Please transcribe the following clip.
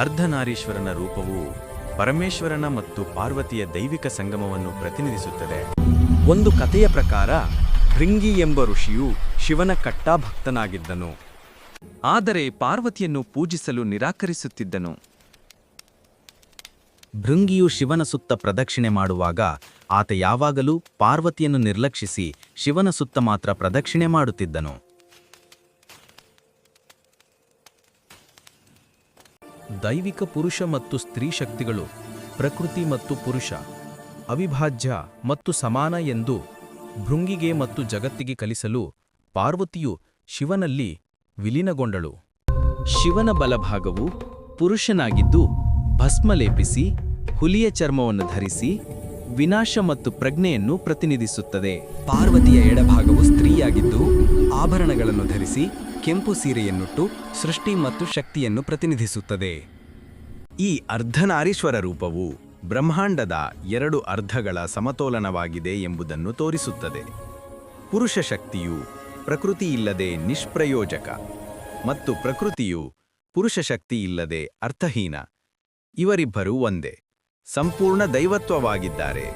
ಅರ್ಧನಾರೀಶ್ವರನ ರೂಪವು ಪರಮೇಶ್ವರನ ಮತ್ತು ಪಾರ್ವತಿಯ ದೈವಿಕ ಸಂಗಮವನ್ನು ಪ್ರತಿನಿಧಿಸುತ್ತದೆ. ಒಂದು ಕಥೆಯ ಪ್ರಕಾರ ಭೃಂಗಿ ಎಂಬ ಋಷಿಯು ಶಿವನ ಕಟ್ಟಾ ಭಕ್ತನಾಗಿದ್ದನು. ಆದರೆ ಪಾರ್ವತಿಯನ್ನು ಪೂಜಿಸಲು ನಿರಾಕರಿಸುತ್ತಿದ್ದನು. ಭೃಂಗಿಯು ಶಿವನ ಸುತ್ತ ಪ್ರದಕ್ಷಿಣೆ ಮಾಡುವಾಗ ಆತ ಯಾವಾಗಲೂ ಪಾರ್ವತಿಯನ್ನು ನಿರ್ಲಕ್ಷಿಸಿ ಶಿವನ ಸುತ್ತ ಮಾತ್ರ ಪ್ರದಕ್ಷಿಣೆ ಮಾಡುತ್ತಿದ್ದನು. ದೈವಿಕ ಪುರುಷ ಮತ್ತು ಸ್ತ್ರೀ ಶಕ್ತಿಗಳು ಪ್ರಕೃತಿ ಮತ್ತು ಪುರುಷ ಅವಿಭಾಜ್ಯ ಮತ್ತು ಸಮಾನ ಎಂದು ಭೃಂಗಿಗೆ ಮತ್ತು ಜಗತ್ತಿಗೆ ಕಲಿಸಲು ಪಾರ್ವತಿಯು ಶಿವನಲ್ಲಿ ವಿಲೀನಗೊಂಡಳು. ಶಿವನ ಬಲಭಾಗವು ಪುರುಷನಾಗಿದ್ದು ಭಸ್ಮ ಲೇಪಿಸಿ ಹುಲಿಯ ಚರ್ಮವನ್ನು ಧರಿಸಿ ವಿನಾಶ ಮತ್ತು ಪ್ರಜ್ಞೆಯನ್ನು ಪ್ರತಿನಿಧಿಸುತ್ತದೆ. ಪಾರ್ವತಿಯ ಎಡಭಾಗವು ಸ್ತ್ರೀಯಾಗಿದ್ದು ಆಭರಣಗಳನ್ನು ಧರಿಸಿ ಕೆಂಪು ಸೀರೆಯನ್ನುಟ್ಟು ಸೃಷ್ಟಿ ಮತ್ತು ಶಕ್ತಿಯನ್ನು ಪ್ರತಿನಿಧಿಸುತ್ತದೆ. ಈ ಅರ್ಧನಾರೀಶ್ವರ ರೂಪವು ಬ್ರಹ್ಮಾಂಡದ 2 ಅರ್ಧಗಳ ಸಮತೋಲನವಾಗಿದೆ ಎಂಬುದನ್ನು ತೋರಿಸುತ್ತದೆ. ಪುರುಷ ಶಕ್ತಿಯು ಪ್ರಕೃತಿಯಿಲ್ಲದೆ ನಿಷ್ಪ್ರಯೋಜಕ ಮತ್ತು ಪ್ರಕೃತಿಯು ಪುರುಷ ಶಕ್ತಿಯಿಲ್ಲದೆ ಅರ್ಥಹೀನ. ಇವರಿಬ್ಬರೂ ಒಂದೇ ಸಂಪೂರ್ಣ ದೈವತ್ವವಾಗಿದ್ದಾರೆ.